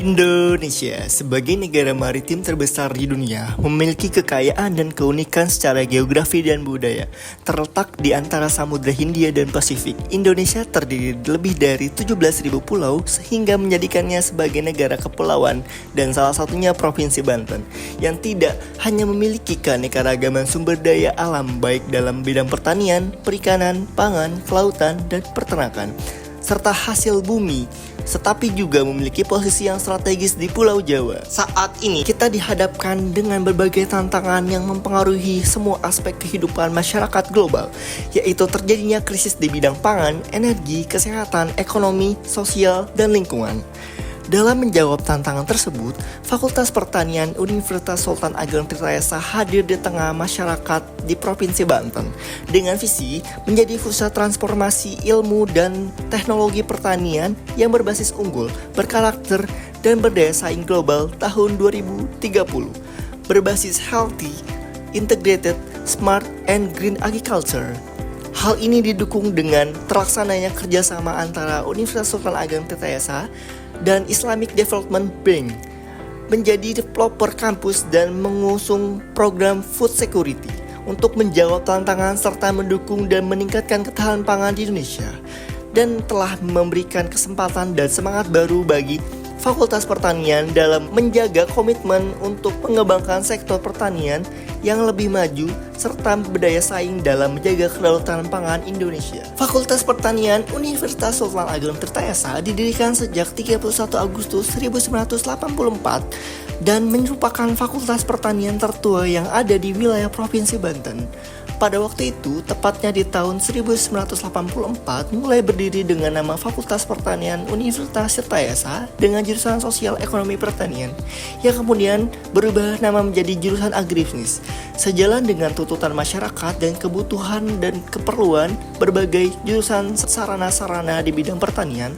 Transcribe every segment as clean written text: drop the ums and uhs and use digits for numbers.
Indonesia, sebagai negara maritim terbesar di dunia, memiliki kekayaan dan keunikan secara geografi dan budaya. Terletak di antara Samudra Hindia dan Pasifik, Indonesia terdiri lebih dari 17.000 pulau sehingga menjadikannya sebagai negara kepulauan dan salah satunya Provinsi Banten yang tidak hanya memiliki keanekaragaman sumber daya alam baik dalam bidang pertanian, perikanan, pangan, kelautan, dan peternakan, serta hasil bumi, tetapi juga memiliki posisi yang strategis di Pulau Jawa. Saat ini kita dihadapkan dengan berbagai tantangan yang mempengaruhi semua aspek kehidupan masyarakat global, yaitu terjadinya krisis di bidang pangan, energi, kesehatan, ekonomi, sosial, dan lingkungan. Dalam menjawab tantangan tersebut, Fakultas Pertanian Universitas Sultan Ageng Tirtayasa hadir di tengah masyarakat di Provinsi Banten dengan visi menjadi pusat transformasi ilmu dan teknologi pertanian yang berbasis unggul, berkarakter, dan berdaya saing global tahun 2030, berbasis healthy, integrated, smart, and green agriculture. Hal ini didukung dengan terlaksananya kerjasama antara Universitas Sultan Ageng Tirtayasa dan Islamic Development Bank menjadi developer kampus dan mengusung program food security untuk menjawab tantangan serta mendukung dan meningkatkan ketahanan pangan di Indonesia, dan telah memberikan kesempatan dan semangat baru bagi Fakultas Pertanian dalam menjaga komitmen untuk mengembangkan sektor pertanian yang lebih maju serta berdaya saing dalam menjaga kedaulatan pangan Indonesia. Fakultas Pertanian Universitas Sultan Ageng Tirtayasa didirikan sejak 31 Agustus 1984 dan merupakan fakultas pertanian tertua yang ada di wilayah Provinsi Banten. Pada waktu itu, tepatnya di tahun 1984, mulai berdiri dengan nama Fakultas Pertanian Universitas Tirtayasa dengan jurusan Sosial Ekonomi Pertanian, yang kemudian berubah nama menjadi jurusan Agribisnis. Sejalan dengan tuntutan masyarakat dan kebutuhan dan keperluan berbagai jurusan sarana-sarana di bidang pertanian,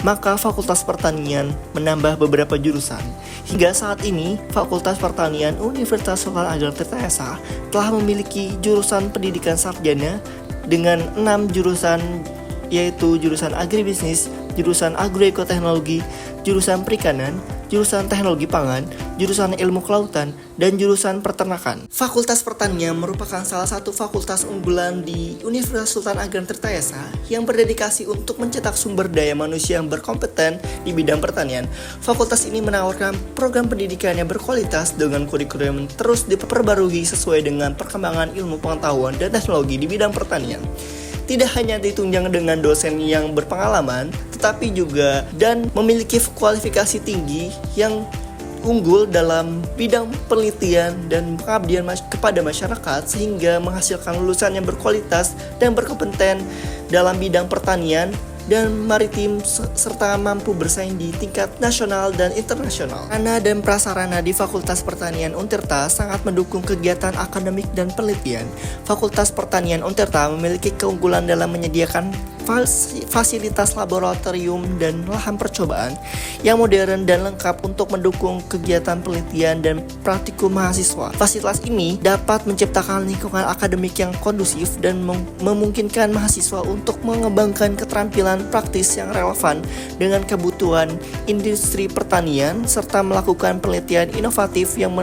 maka Fakultas Pertanian menambah beberapa jurusan. Hingga saat ini, Fakultas Pertanian Universitas Sultan Ageng Tirtayasa telah memiliki jurusan pendidikan sarjana dengan 6 jurusan, yaitu jurusan agribisnis, jurusan agroekoteknologi, jurusan perikanan, jurusan teknologi pangan, jurusan ilmu kelautan, dan jurusan peternakan. Fakultas Pertanian merupakan salah satu fakultas unggulan di Universitas Sultan Ageng Tirtayasa yang berdedikasi untuk mencetak sumber daya manusia yang berkompeten di bidang pertanian. Fakultas ini menawarkan program pendidikan yang berkualitas dengan kurikulum yang terus diperbarui sesuai dengan perkembangan ilmu pengetahuan dan teknologi di bidang pertanian. Tidak hanya ditunjang dengan dosen yang berpengalaman, tetapi juga dan memiliki kualifikasi tinggi yang unggul dalam bidang penelitian dan pengabdian kepada masyarakat sehingga menghasilkan lulusan yang berkualitas dan berkompeten dalam bidang pertanian dan maritim serta mampu bersaing di tingkat nasional dan internasional. Sarana dan prasarana di Fakultas Pertanian Untirta sangat mendukung kegiatan akademik dan penelitian. Fakultas Pertanian Untirta memiliki keunggulan dalam menyediakan fasilitas laboratorium dan lahan percobaan yang modern dan lengkap untuk mendukung kegiatan penelitian dan praktikum mahasiswa. Fasilitas ini dapat menciptakan lingkungan akademik yang kondusif dan memungkinkan mahasiswa untuk mengembangkan keterampilan praktis yang relevan dengan kebutuhan industri pertanian serta melakukan penelitian inovatif yang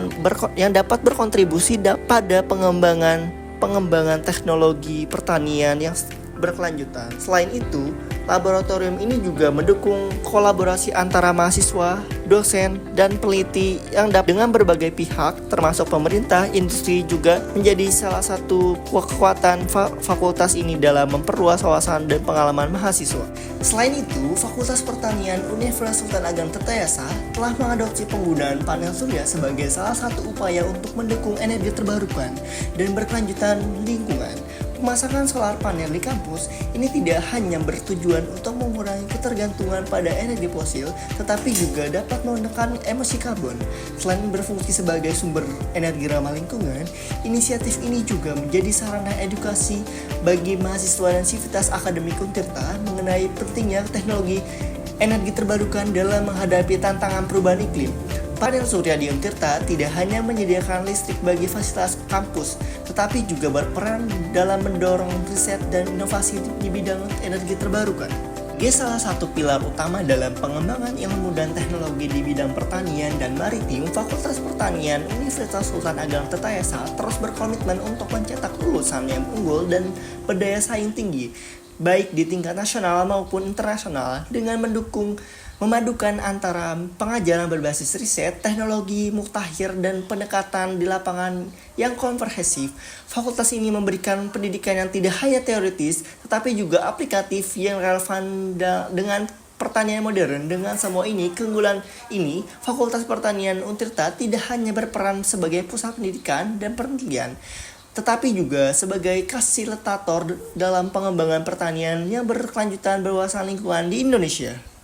dapat berkontribusi pada pengembangan teknologi pertanian yang berkelanjutan. Selain itu, laboratorium ini juga mendukung kolaborasi antara mahasiswa, dosen, dan peneliti yang dengan berbagai pihak termasuk pemerintah, industri juga menjadi salah satu kekuatan fakultas ini dalam memperluas wawasan dan pengalaman mahasiswa. Selain itu, Fakultas Pertanian Universitas Sultan Ageng Tirtayasa telah mengadopsi penggunaan panel surya sebagai salah satu upaya untuk mendukung energi terbarukan dan berkelanjutan lingkungan. Pemasangan solar panel di kampus ini tidak hanya bertujuan untuk mengurangi ketergantungan pada energi fosil, tetapi juga dapat menekan emisi karbon. Selain berfungsi sebagai sumber energi ramah lingkungan, inisiatif ini juga menjadi sarana edukasi bagi mahasiswa dan sivitas akademik Untirta mengenai pentingnya teknologi energi terbarukan dalam menghadapi tantangan perubahan iklim. Panel surya di Untirta tidak hanya menyediakan listrik bagi fasilitas kampus, tetapi juga berperan dalam mendorong riset dan inovasi di bidang energi terbarukan. Salah satu pilar utama dalam pengembangan ilmu dan teknologi di bidang pertanian dan maritim, Fakultas Pertanian Universitas Sultan Ageng Tirtayasa terus berkomitmen untuk mencetak lulusan yang unggul dan berdaya saing tinggi, baik di tingkat nasional maupun internasional, dengan memadukan antara pengajaran berbasis riset, teknologi mukhtakhir, dan pendekatan di lapangan yang komprehensif. Fakultas ini memberikan pendidikan yang tidak hanya teoritis, tetapi juga aplikatif yang relevan dengan pertanian modern. Dengan semua ini, keunggulan ini, Fakultas Pertanian Untirta tidak hanya berperan sebagai pusat pendidikan dan penelitian, tetapi juga sebagai fasilitator dalam pengembangan pertanian yang berkelanjutan berwawasan lingkungan di Indonesia.